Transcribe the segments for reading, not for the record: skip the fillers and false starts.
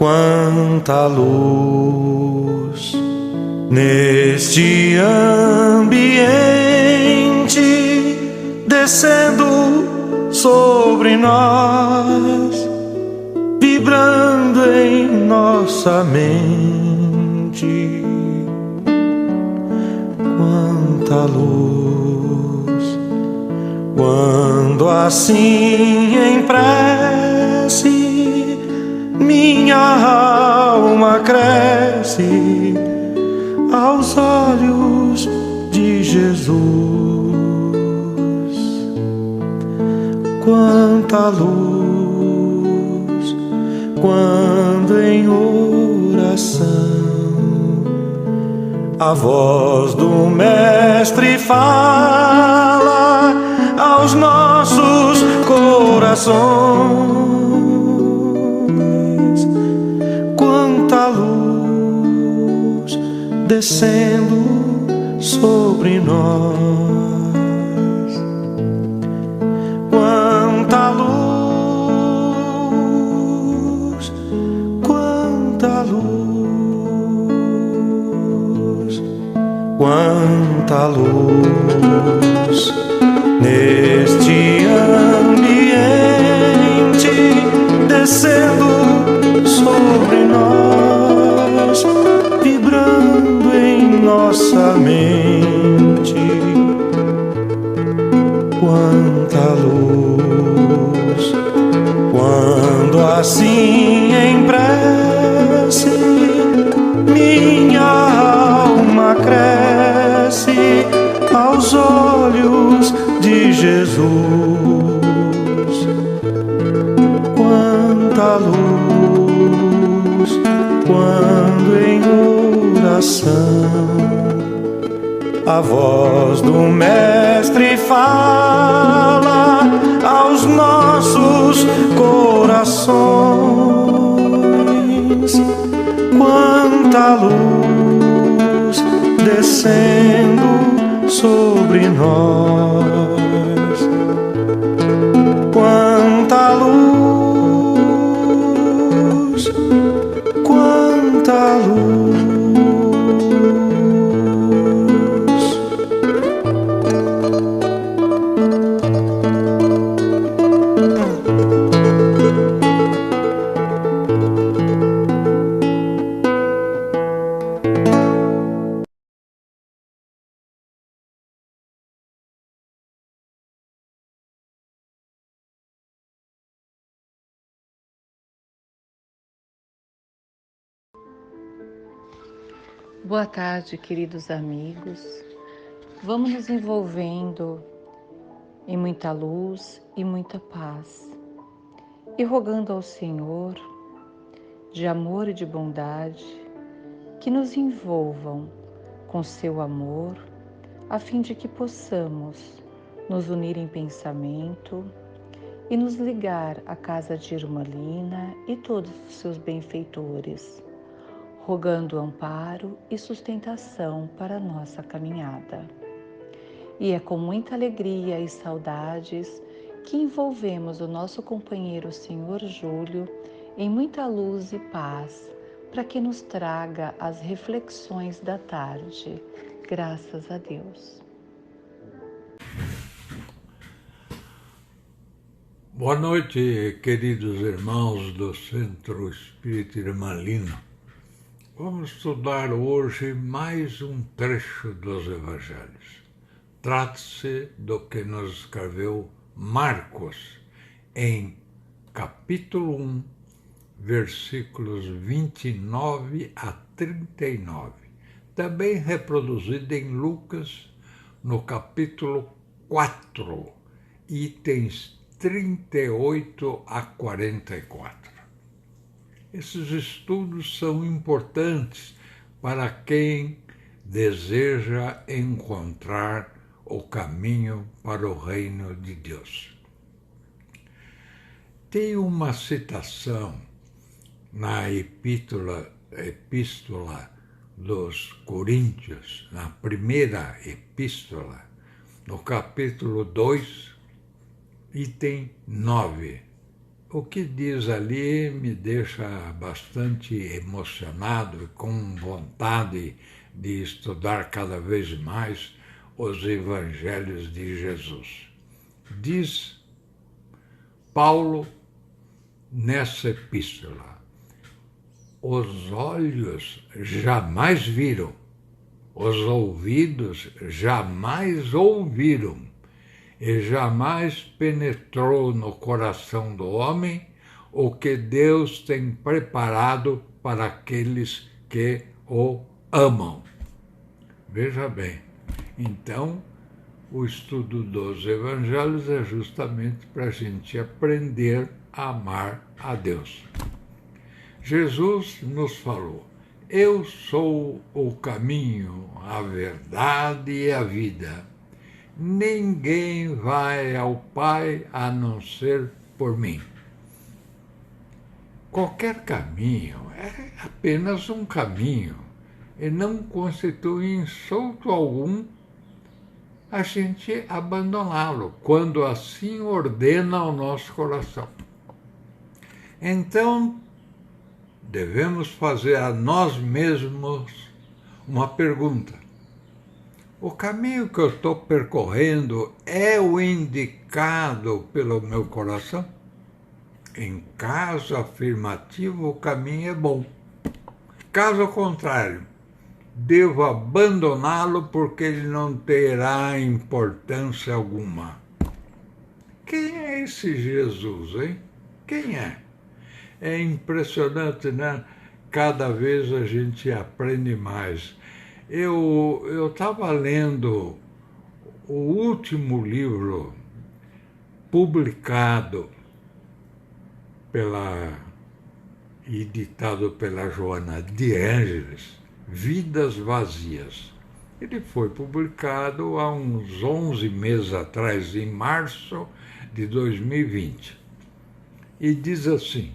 quanta luz neste ambiente descendo sobre nós, vibrando em nossa mente. Quanta luz, quando assim em prece minha alma cresce aos olhos de Jesus. Quanta luz, quando em oração a voz do Mestre fala aos nossos corações. Quanta luz descendo sobre nós. Quanta luz, quanta luz, quanta luz neste ambiente descendo sobre nós, vibrando em nossa mente. Quanta luz, quando assim em prece minha alma cresce aos olhos de Jesus. Quanta luz, quando em oração a voz do Mestre fala aos nossos corações. Quanta luz descendo sobre nós. Quanta luz, quanta luz. Boa tarde, queridos amigos. Vamos nos envolvendo em muita luz e muita paz e rogando ao Senhor, de amor e de bondade, que nos envolvam com seu amor, a fim de que possamos nos unir em pensamento e nos ligar à casa de Irmã Lina e todos os seus benfeitores, rogando amparo e sustentação para a nossa caminhada. E é com muita alegria e saudades que envolvemos o nosso companheiro Senhor Júlio em muita luz e paz, para que nos traga as reflexões da tarde. Graças a Deus. Boa noite, queridos irmãos do Centro Espírita Irmã Lina. Vamos estudar hoje mais um trecho dos Evangelhos. Trata-se do que nos escreveu Marcos, em capítulo 1, versículos 29 a 39. Também reproduzido em Lucas, no capítulo 4, itens 38 a 44. Esses estudos são importantes para quem deseja encontrar o caminho para o reino de Deus. Tem uma citação na epístola dos Coríntios, na primeira epístola, no capítulo 2, item 9, o que diz ali me deixa bastante emocionado e com vontade de estudar cada vez mais os evangelhos de Jesus. Diz Paulo nessa epístola: os olhos jamais viram, os ouvidos jamais ouviram, e jamais penetrou no coração do homem o que Deus tem preparado para aqueles que o amam. Veja bem, então, o estudo dos evangelhos é justamente para a gente aprender a amar a Deus. Jesus nos falou: eu sou o caminho, a verdade e a vida. Ninguém vai ao Pai a não ser por mim. Qualquer caminho é apenas um caminho e não constitui insulto algum a gente abandoná-lo, quando assim ordena o nosso coração. Então, devemos fazer a nós mesmos uma pergunta: o caminho que eu estou percorrendo é o indicado pelo meu coração? Em caso afirmativo, o caminho é bom. Caso contrário, devo abandoná-lo porque ele não terá importância alguma. Quem é esse Jesus, hein? Quem é? É impressionante, né? Cada vez a gente aprende mais. Eu estava lendo o último livro publicado e ditado pela Joana de Ângeles, Vidas Vazias. Ele foi publicado há uns 11 meses atrás, em março de 2020. E diz assim: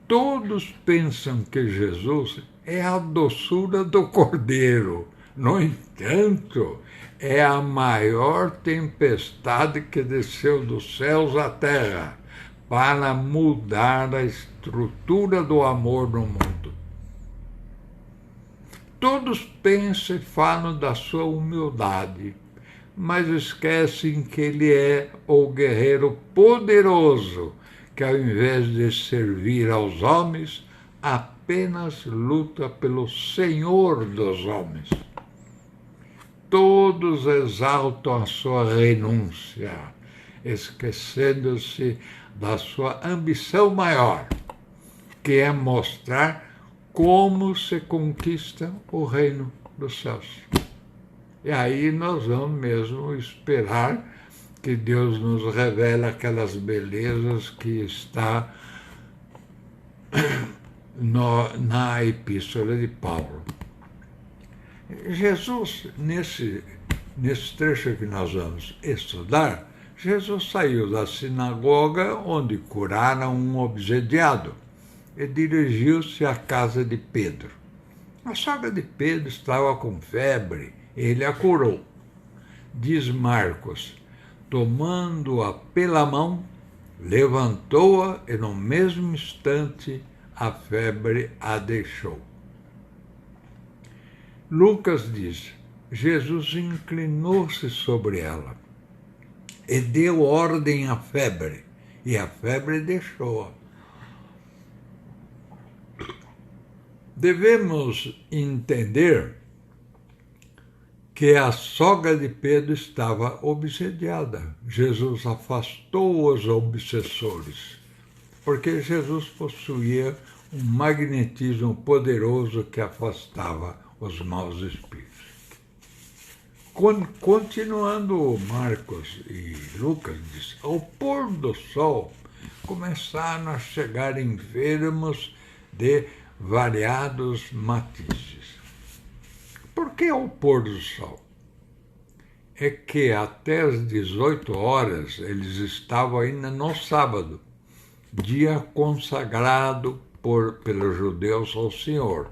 todos pensam que Jesus é a doçura do Cordeiro. No entanto, é a maior tempestade que desceu dos céus à terra para mudar a estrutura do amor no mundo. Todos pensam e falam da sua humildade, mas esquecem que ele é o guerreiro poderoso que, ao invés de servir aos homens, apenas luta pelo Senhor dos homens. Todos exaltam a sua renúncia, esquecendo-se da sua ambição maior, que é mostrar como se conquista o reino dos céus. E aí nós vamos mesmo esperar que Deus nos revele aquelas belezas que está na epístola de Paulo. Jesus, nesse trecho que nós vamos estudar, Jesus saiu da sinagoga onde curaram um obsediado e dirigiu-se à casa de Pedro. A sogra de Pedro estava com febre, ele a curou. Diz Marcos: tomando-a pela mão, levantou-a e no mesmo instante a febre a deixou. Lucas diz: Jesus inclinou-se sobre ela e deu ordem à febre, e a febre deixou-a. Devemos entender que a sogra de Pedro estava obsediada. Jesus afastou os obsessores, porque Jesus possuía um magnetismo poderoso que afastava os maus espíritos. Continuando, Marcos e Lucas diz: ao pôr do sol começaram a chegar enfermos de variados matizes. Por que ao pôr do sol? É que até às 18 horas eles estavam ainda no sábado, dia consagrado pelos judeus ao Senhor.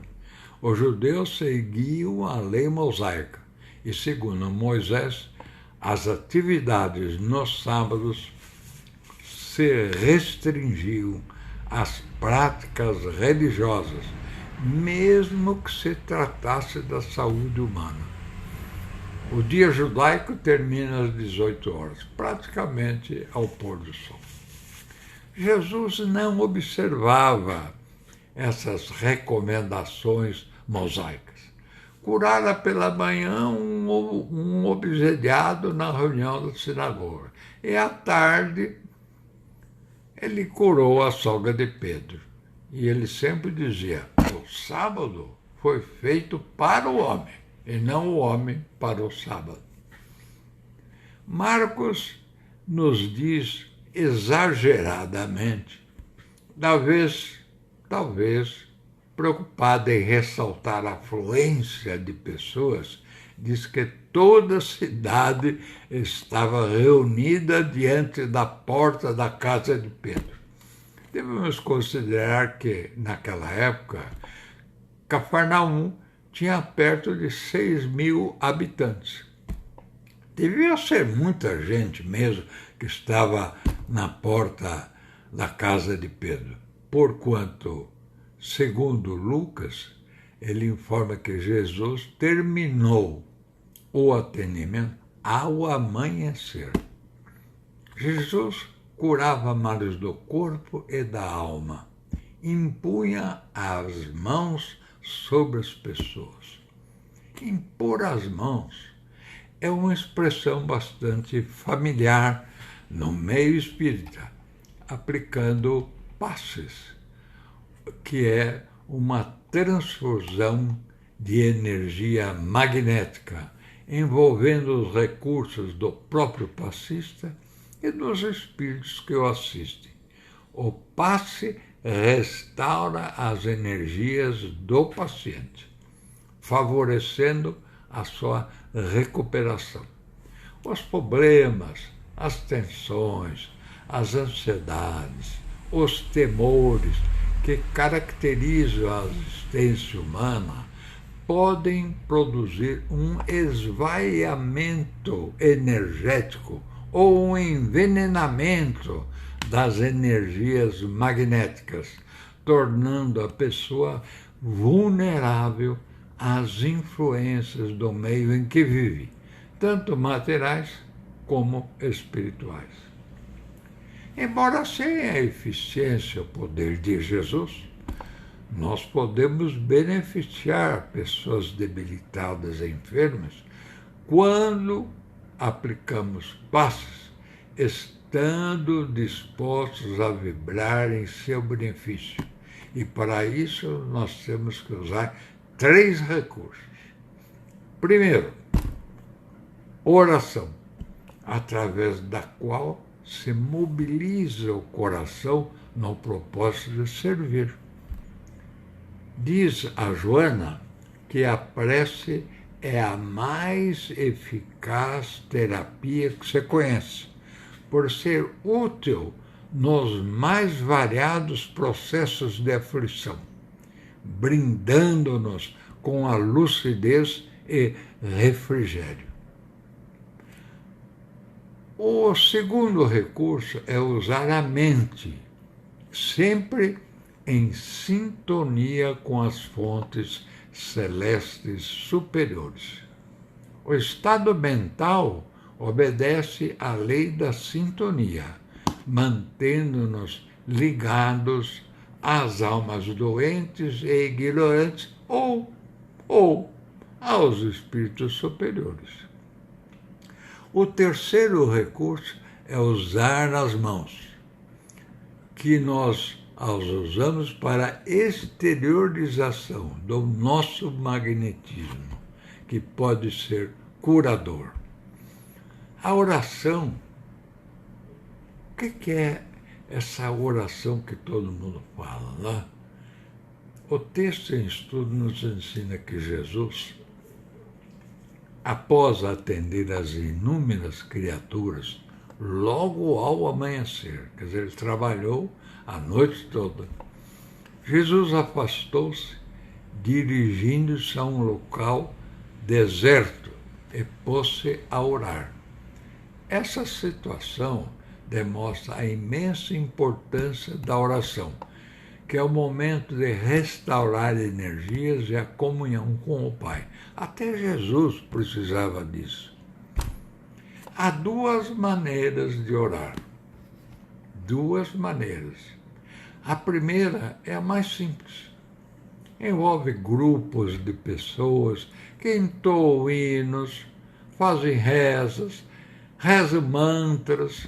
Os judeus seguiam a lei mosaica e, segundo Moisés, as atividades nos sábados se restringiam às práticas religiosas, mesmo que se tratasse da saúde humana. O dia judaico termina às 18 horas, praticamente ao pôr do sol. Jesus não observava essas recomendações mosaicas. Curara pela manhã um obsediado na reunião da sinagoga. E à tarde ele curou a sogra de Pedro. E ele sempre dizia: o sábado foi feito para o homem, e não o homem para o sábado. Marcos nos diz exageradamente, talvez preocupado em ressaltar a afluência de pessoas, diz que toda a cidade estava reunida diante da porta da casa de Pedro. Devemos considerar que, naquela época, Cafarnaum tinha perto de 6.000 habitantes. Devia ser muita gente mesmo que estava na porta da casa de Pedro, porquanto, segundo Lucas, ele informa que Jesus terminou o atendimento ao amanhecer. Jesus curava males do corpo e da alma, impunha as mãos sobre as pessoas. Impor as mãos é uma expressão bastante familiar no meio espírita, aplicando passes, que é uma transfusão de energia magnética, envolvendo os recursos do próprio passista e dos espíritos que o assistem. O passe restaura as energias do paciente, favorecendo a sua recuperação. Os problemas, as tensões, as ansiedades, os temores que caracterizam a existência humana podem produzir um esvaiamento energético ou um envenenamento das energias magnéticas, tornando a pessoa vulnerável às influências do meio em que vive, tanto materiais como espirituais. Embora sem a eficiência e o poder de Jesus, nós podemos beneficiar pessoas debilitadas e enfermas quando aplicamos passes, estando dispostos a vibrar em seu benefício. E para isso nós temos que usar 3 recursos. Primeiro, oração, através da qual se mobiliza o coração no propósito de servir. Diz a Joana que a prece é a mais eficaz terapia que se conhece, por ser útil nos mais variados processos de aflição, brindando-nos com a lucidez e refrigério. O segundo recurso é usar a mente, sempre em sintonia com as fontes celestes superiores. O estado mental obedece à lei da sintonia, mantendo-nos ligados às almas doentes e ignorantes ou aos espíritos superiores. O terceiro recurso é usar as mãos, que nós as usamos para exteriorização do nosso magnetismo, que pode ser curador. A oração, o que é essa oração que todo mundo fala, né? O texto em estudo nos ensina que Jesus, após atender as inúmeras criaturas, logo ao amanhecer, quer dizer, ele trabalhou a noite toda, Jesus afastou-se, dirigindo-se a um local deserto e pôs-se a orar. Essa situação demonstra a imensa importância da oração, que é o momento de restaurar energias e a comunhão com o Pai. Até Jesus precisava disso. Há duas maneiras de orar. Duas maneiras. A primeira é a mais simples. Envolve grupos de pessoas que entoam hinos, fazem rezas, rezam mantras.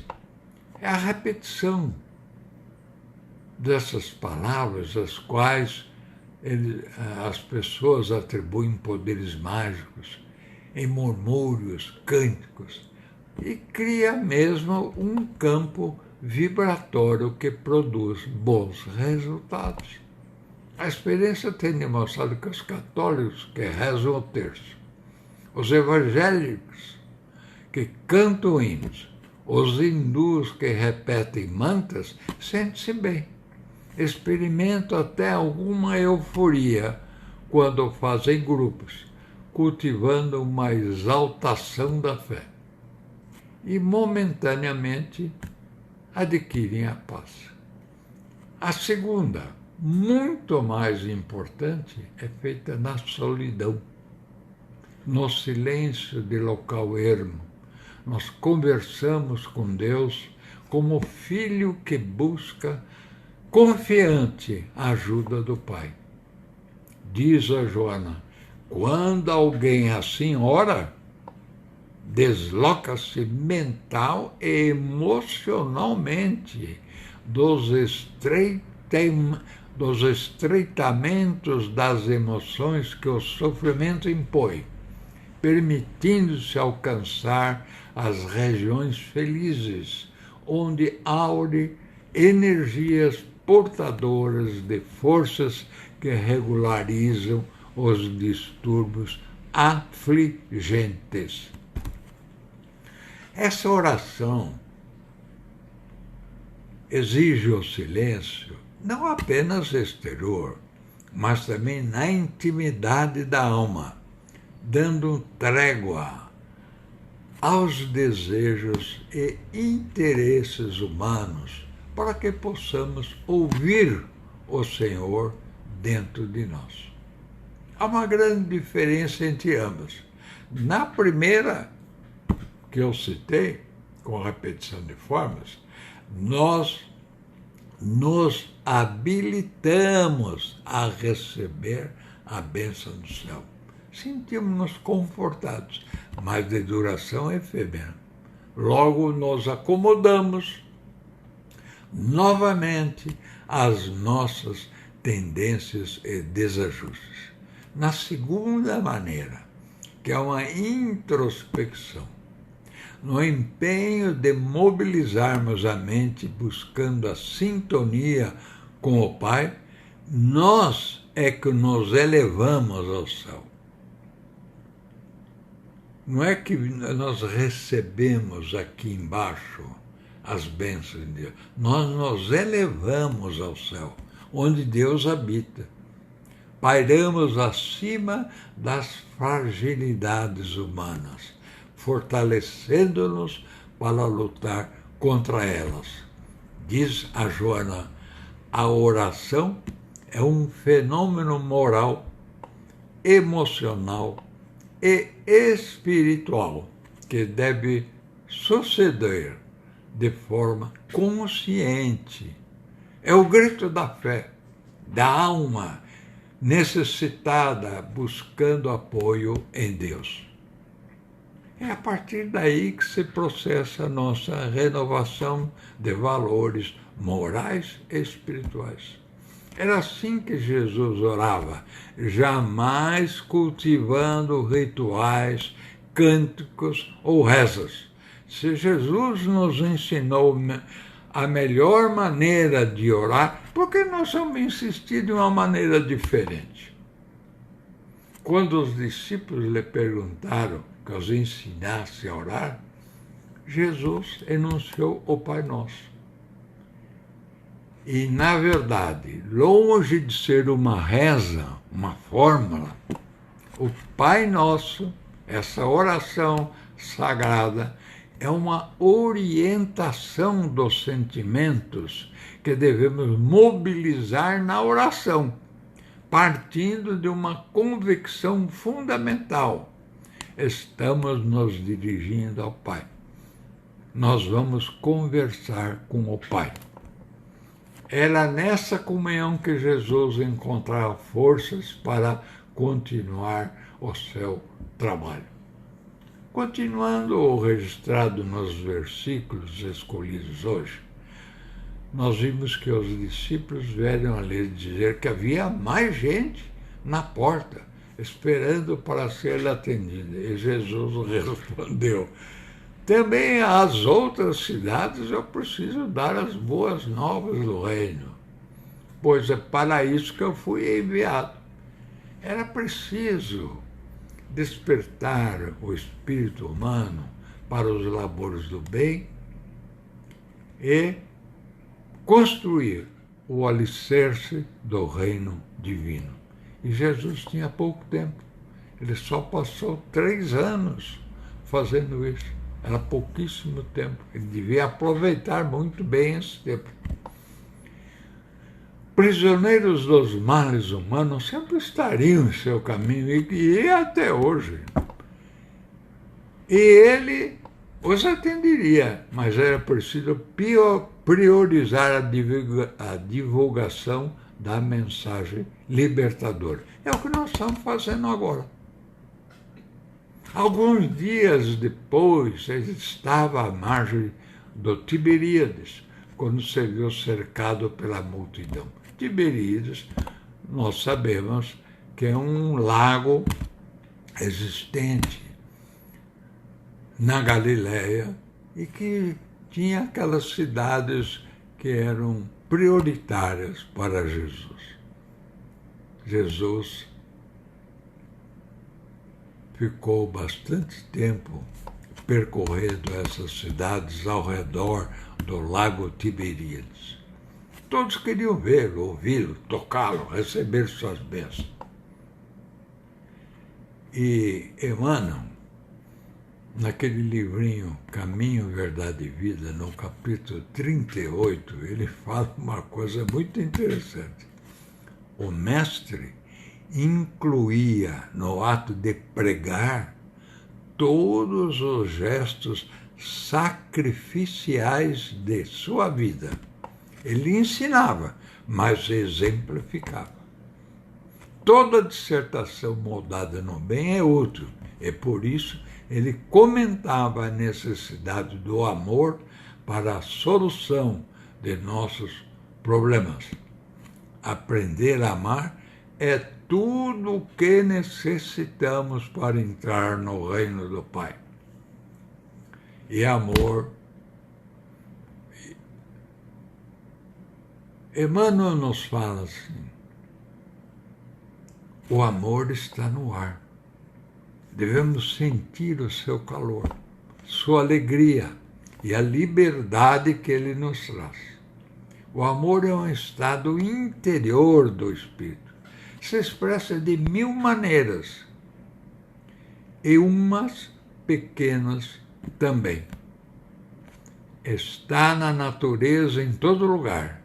É a repetição dessas palavras, às quais as pessoas atribuem poderes mágicos, em murmúrios, cânticos, e cria mesmo um campo vibratório que produz bons resultados. A experiência tem demonstrado que os católicos que rezam o terço, os evangélicos que cantam hinos, os hindus que repetem mantras, sentem-se bem. Experimentam até alguma euforia quando fazem grupos, cultivando uma exaltação da fé. E momentaneamente adquirem a paz. A segunda, muito mais importante, é feita na solidão, no silêncio de local ermo. Nós conversamos com Deus como filho que busca confiante a ajuda do Pai. Diz a Joana, quando alguém assim ora, desloca-se mental e emocionalmente dos estreitamentos das emoções que o sofrimento impõe, permitindo-se alcançar as regiões felizes, onde aure energias portadoras de forças que regularizam os distúrbios afligentes. Essa oração exige o silêncio, não apenas exterior, mas também na intimidade da alma, dando trégua aos desejos e interesses humanos, para que possamos ouvir o Senhor dentro de nós. Há uma grande diferença entre ambas. Na primeira, que eu citei, com repetição de formas, nós nos habilitamos a receber a bênção do céu. Sentimos-nos confortados, mas de duração efêmera. Logo nos acomodamos novamente às nossas tendências e desajustes. Na segunda maneira, que é uma introspecção, no empenho de mobilizarmos a mente buscando a sintonia com o Pai, nós é que nos elevamos ao céu. Não é que nós recebemos aqui embaixo as bênçãos de Deus. Nós nos elevamos ao céu, onde Deus habita. Pairamos acima das fragilidades humanas, fortalecendo-nos para lutar contra elas. Diz a Joana, a oração é um fenômeno moral, emocional e espiritual que deve suceder de forma consciente. É o grito da fé, da alma necessitada, buscando apoio em Deus. É a partir daí que se processa a nossa renovação de valores morais e espirituais. Era assim que Jesus orava, jamais cultivando rituais, cânticos ou rezas. Se Jesus nos ensinou a melhor maneira de orar, por que nós vamos insistir de uma maneira diferente? Quando os discípulos lhe perguntaram que os ensinasse a orar, Jesus enunciou o Pai Nosso. E, na verdade, longe de ser uma reza, uma fórmula, o Pai Nosso, essa oração sagrada, é uma orientação dos sentimentos que devemos mobilizar na oração, partindo de uma convicção fundamental. Estamos nos dirigindo ao Pai. Nós vamos conversar com o Pai. Era nessa comunhão que Jesus encontrava forças para continuar o seu trabalho. Continuando o registrado nos versículos escolhidos hoje, nós vimos que os discípulos vieram a lhe dizer que havia mais gente na porta, esperando para ser atendida. E Jesus respondeu: também às outras cidades eu preciso dar as boas novas do reino, pois é para isso que eu fui enviado. Era preciso despertar o espírito humano para os labores do bem e construir o alicerce do reino divino. E Jesus tinha pouco tempo. Ele só passou 3 anos fazendo isso. Era pouquíssimo tempo. Ele devia aproveitar muito bem esse tempo. Prisioneiros dos males humanos sempre estariam em seu caminho e até hoje. E ele os atenderia, mas era preciso priorizar a divulgação da mensagem libertadora. É o que nós estamos fazendo agora. Alguns dias depois, ele estava à margem do Tiberíades, quando se viu cercado pela multidão. Tiberíades, nós sabemos que é um lago existente na Galileia e que tinha aquelas cidades que eram prioritárias para Jesus. Jesus ficou bastante tempo percorrendo essas cidades ao redor do lago Tiberíades. Todos queriam vê-lo, ouvi-lo, tocá-lo, receber suas bênçãos. E Emmanuel, naquele livrinho Caminho, Verdade e Vida, no capítulo 38, ele fala uma coisa muito interessante. O mestre incluía no ato de pregar todos os gestos sacrificiais de sua vida. Ele ensinava, mas exemplificava. Toda dissertação moldada no bem é útil, e por isso ele comentava a necessidade do amor para a solução de nossos problemas. Aprender a amar é tudo o que necessitamos para entrar no reino do Pai. E amor. Emmanuel nos fala assim: o amor está no ar. Devemos sentir o seu calor, sua alegria e a liberdade que ele nos traz. O amor é um estado interior do espírito. Se expressa de 1000 maneiras, e umas pequenas também. Está na natureza em todo lugar,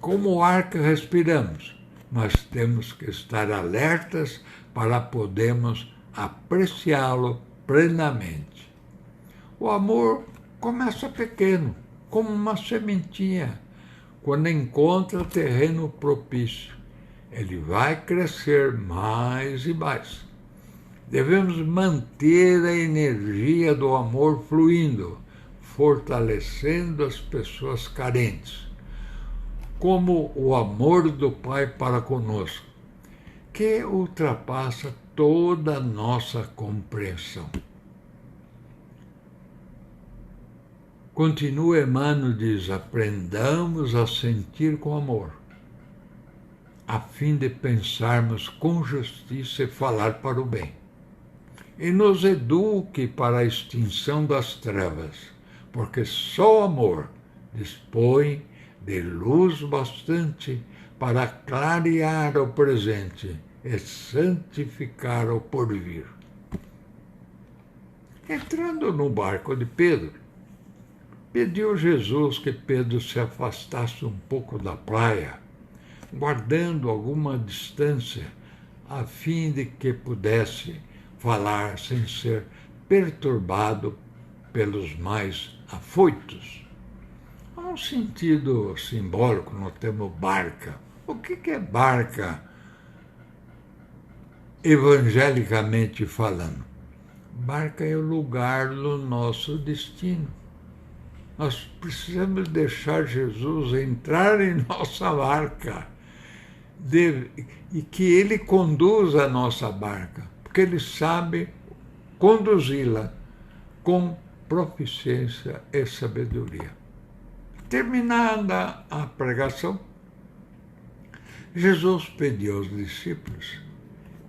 como o ar que respiramos, mas temos que estar alertas para podermos apreciá-lo plenamente. O amor começa pequeno, como uma sementinha. Quando encontra terreno propício, ele vai crescer mais e mais. Devemos manter a energia do amor fluindo, fortalecendo as pessoas carentes, como o amor do Pai para conosco, que ultrapassa toda a nossa compreensão. Continua Emmanuel, diz: aprendamos a sentir com amor, a fim de pensarmos com justiça e falar para o bem. E nos eduque para a extinção das trevas, porque só o amor dispõe de luz bastante para clarear o presente e santificar o porvir. Entrando no barco de Pedro, pediu a Jesus que Pedro se afastasse um pouco da praia, guardando alguma distância, a fim de que pudesse falar sem ser perturbado pelos mais afoitos. Há um sentido simbólico no termo barca. O que é barca, evangelicamente falando? Barca é o lugar do nosso destino. Nós precisamos deixar Jesus entrar em nossa barca e que Ele conduza a nossa barca, porque Ele sabe conduzi-la com proficiência e sabedoria. Terminada a pregação, Jesus pediu aos discípulos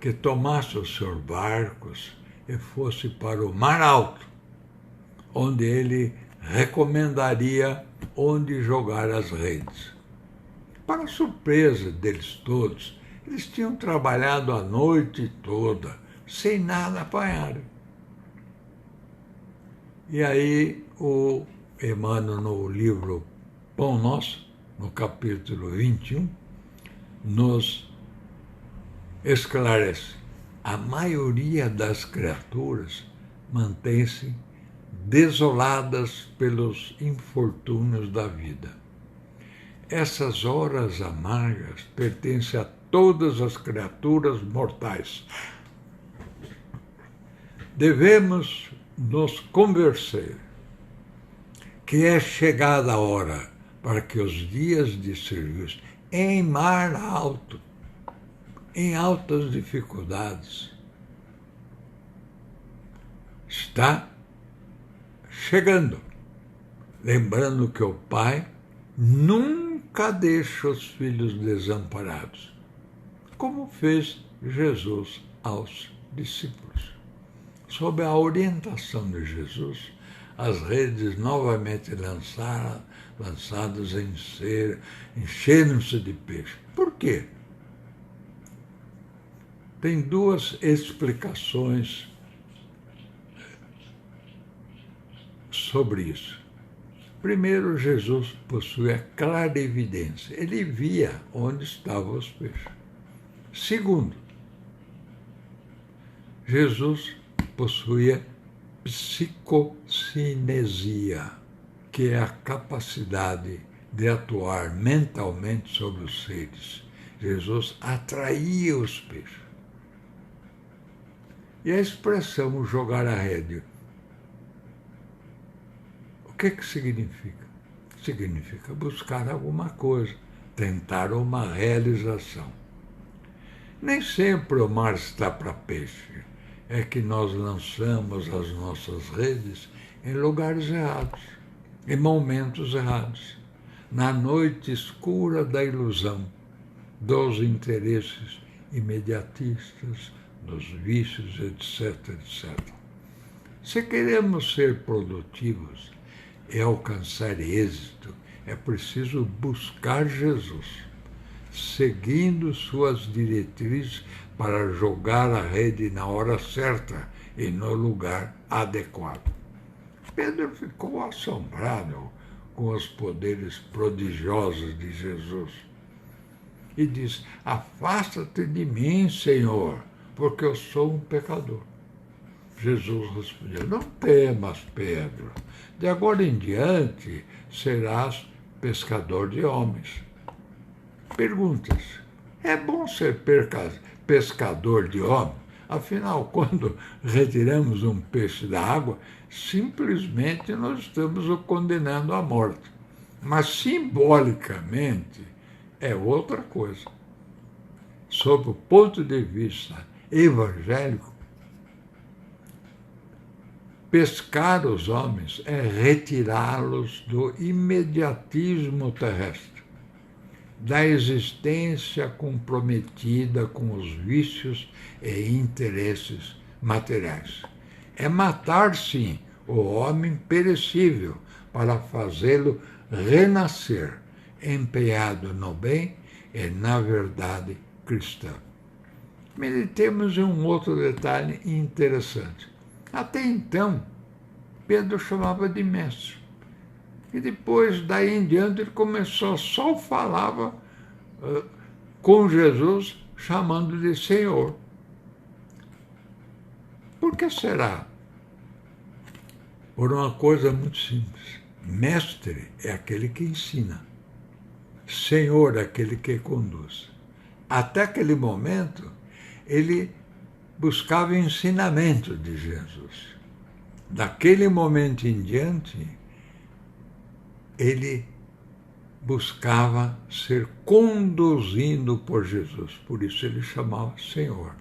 que tomassem os seus barcos e fosse para o mar alto, onde ele recomendaria onde jogar as redes. Para a surpresa deles todos, eles tinham trabalhado a noite toda, sem nada apanhar. E aí o Emmanuel, no livro Pão Nosso, no capítulo 21, nos esclarece: a maioria das criaturas mantém-se desoladas pelos infortúnios da vida. Essas horas amargas pertencem a todas as criaturas mortais. Devemos nos convencer que é chegada a hora para que os dias de serviço em mar alto, em altas dificuldades, está chegando. Lembrando que o Pai nunca deixa os filhos desamparados, como fez Jesus aos discípulos. Sob a orientação de Jesus, as redes novamente lançadas encheram-se de peixe. Por quê? Tem duas explicações sobre isso. Primeiro, Jesus possuía clarividência. Ele via onde estavam os peixes. Segundo, Jesus possuía psicocinesia, que é a capacidade de atuar mentalmente sobre os seres. Jesus atraía os peixes. E a expressão jogar a rede, o que significa? Significa buscar alguma coisa, tentar uma realização. Nem sempre o mar está para peixe. É que nós lançamos as nossas redes em lugares errados, em momentos errados, na noite escura da ilusão, dos interesses imediatistas, dos vícios, etc., etc. Se queremos ser produtivos e alcançar êxito, é preciso buscar Jesus, seguindo suas diretrizes para jogar a rede na hora certa e no lugar adequado. Pedro ficou assombrado com os poderes prodigiosos de Jesus e disse: afasta-te de mim, Senhor, porque eu sou um pecador. Jesus respondeu: não temas, Pedro, de agora em diante serás pescador de homens. Perguntas: é bom ser pescador de homem? Afinal, quando retiramos um peixe da água, simplesmente nós estamos o condenando à morte. Mas simbolicamente é outra coisa. Sob o ponto de vista evangélico, pescar os homens é retirá-los do imediatismo terrestre, da existência comprometida com os vícios e interesses materiais. É matar, sim, o homem perecível para fazê-lo renascer, empenhado no bem e na verdade cristã. Meditemos em um outro detalhe interessante. Até então, Pedro chamava de mestre. E depois, daí em diante, ele começou, só falava com Jesus, chamando de Senhor. Por que será? Por uma coisa muito simples. Mestre é aquele que ensina. Senhor é aquele que conduz. Até aquele momento, ele buscava ensinamento de Jesus. Daquele momento em diante, ele buscava ser conduzido por Jesus. Por isso ele chamava Senhor.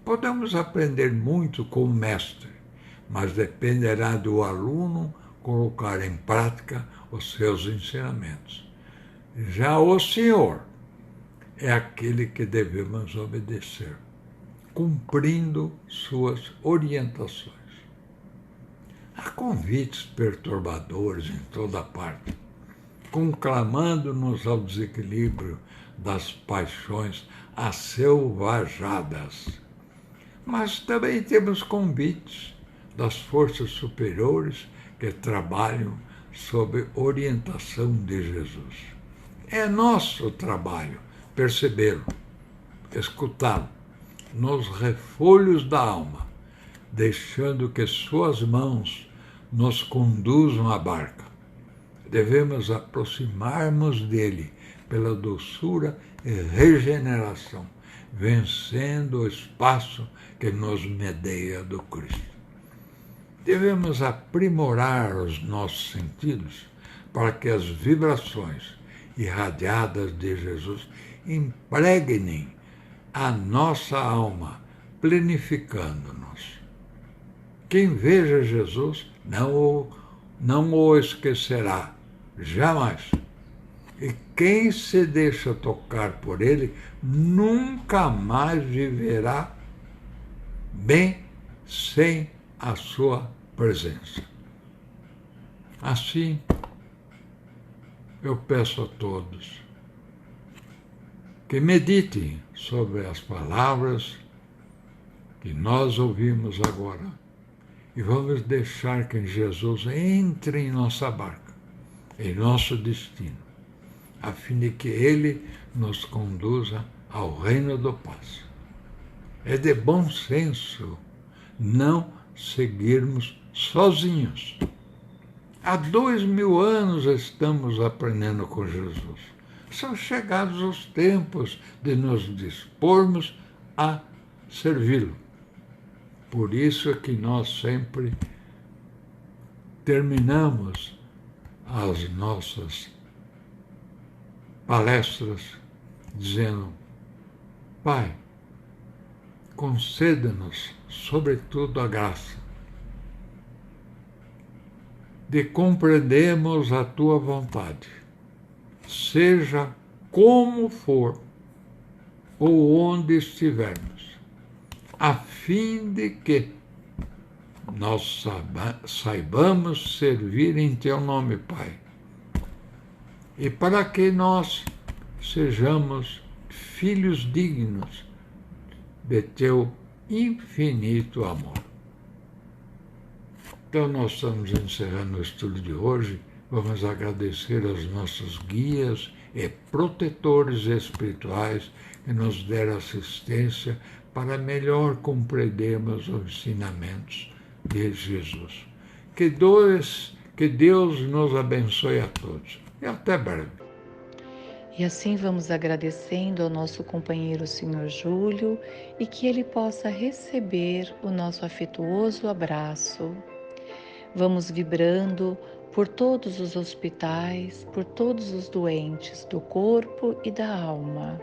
Podemos aprender muito com o mestre, mas dependerá do aluno colocar em prática os seus ensinamentos. Já o Senhor é aquele que devemos obedecer, cumprindo suas orientações. Há convites perturbadores em toda parte, conclamando-nos ao desequilíbrio das paixões acelvajadas. Mas também temos convites das forças superiores que trabalham sob orientação de Jesus. É nosso trabalho percebê-lo, escutá-lo, nos refolhos da alma, deixando que suas mãos nos conduzam à barca. Devemos aproximar-nos dele pela doçura e regeneração, vencendo o espaço que nos medeia do Cristo. Devemos aprimorar os nossos sentidos para que as vibrações irradiadas de Jesus impregnem a nossa alma, planificando-nos. Quem veja Jesus não o esquecerá, jamais. E quem se deixa tocar por ele nunca mais viverá bem sem a sua presença. Assim, eu peço a todos que meditem sobre as palavras que nós ouvimos agora e vamos deixar que Jesus entre em nossa barca, em nosso destino, a fim de que ele nos conduza ao reino do paz. É de bom senso não seguirmos sozinhos. Há 2000 anos estamos aprendendo com Jesus. São chegados os tempos de nos dispormos a servi-lo. Por isso é que nós sempre terminamos as nossas palestras dizendo: Pai, conceda-nos, sobretudo, a graça de compreendermos a tua vontade, seja como for ou onde estivermos, a fim de que nós saibamos servir em teu nome, Pai, e para que nós sejamos filhos dignos de teu infinito amor. Então, nós estamos encerrando o estudo de hoje. Vamos agradecer aos nossos guias e protetores espirituais que nos deram assistência para melhor compreendermos os ensinamentos de Jesus. Que Deus nos abençoe a todos. E até breve. E assim vamos agradecendo ao nosso companheiro Senhor Júlio e que ele possa receber o nosso afetuoso abraço. Vamos vibrando por todos os hospitais, por todos os doentes do corpo e da alma.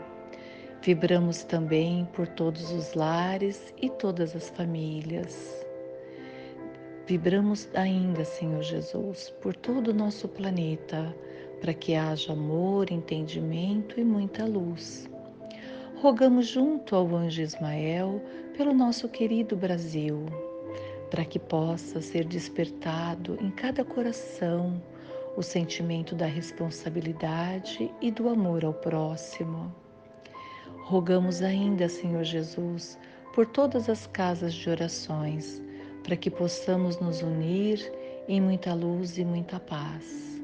Vibramos também por todos os lares e todas as famílias. Vibramos ainda, Senhor Jesus, por todo o nosso planeta, para que haja amor, entendimento e muita luz. Rogamos junto ao anjo Ismael pelo nosso querido Brasil, para que possa ser despertado em cada coração o sentimento da responsabilidade e do amor ao próximo. Rogamos ainda, Senhor Jesus, por todas as casas de orações, para que possamos nos unir em muita luz e muita paz.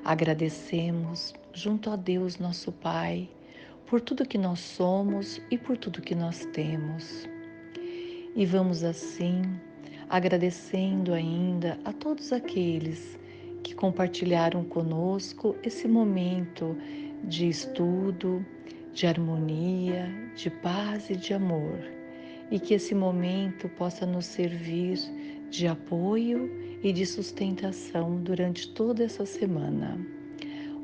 Agradecemos junto a Deus, nosso Pai, por tudo que nós somos e por tudo que nós temos. E vamos assim, agradecendo ainda a todos aqueles que compartilharam conosco esse momento de estudo, de harmonia, de paz e de amor. E que esse momento possa nos servir de apoio e de sustentação durante toda essa semana.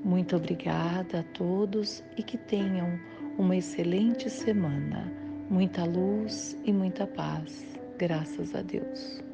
Muito obrigada a todos e que tenham uma excelente semana. Muita luz e muita paz. Graças a Deus.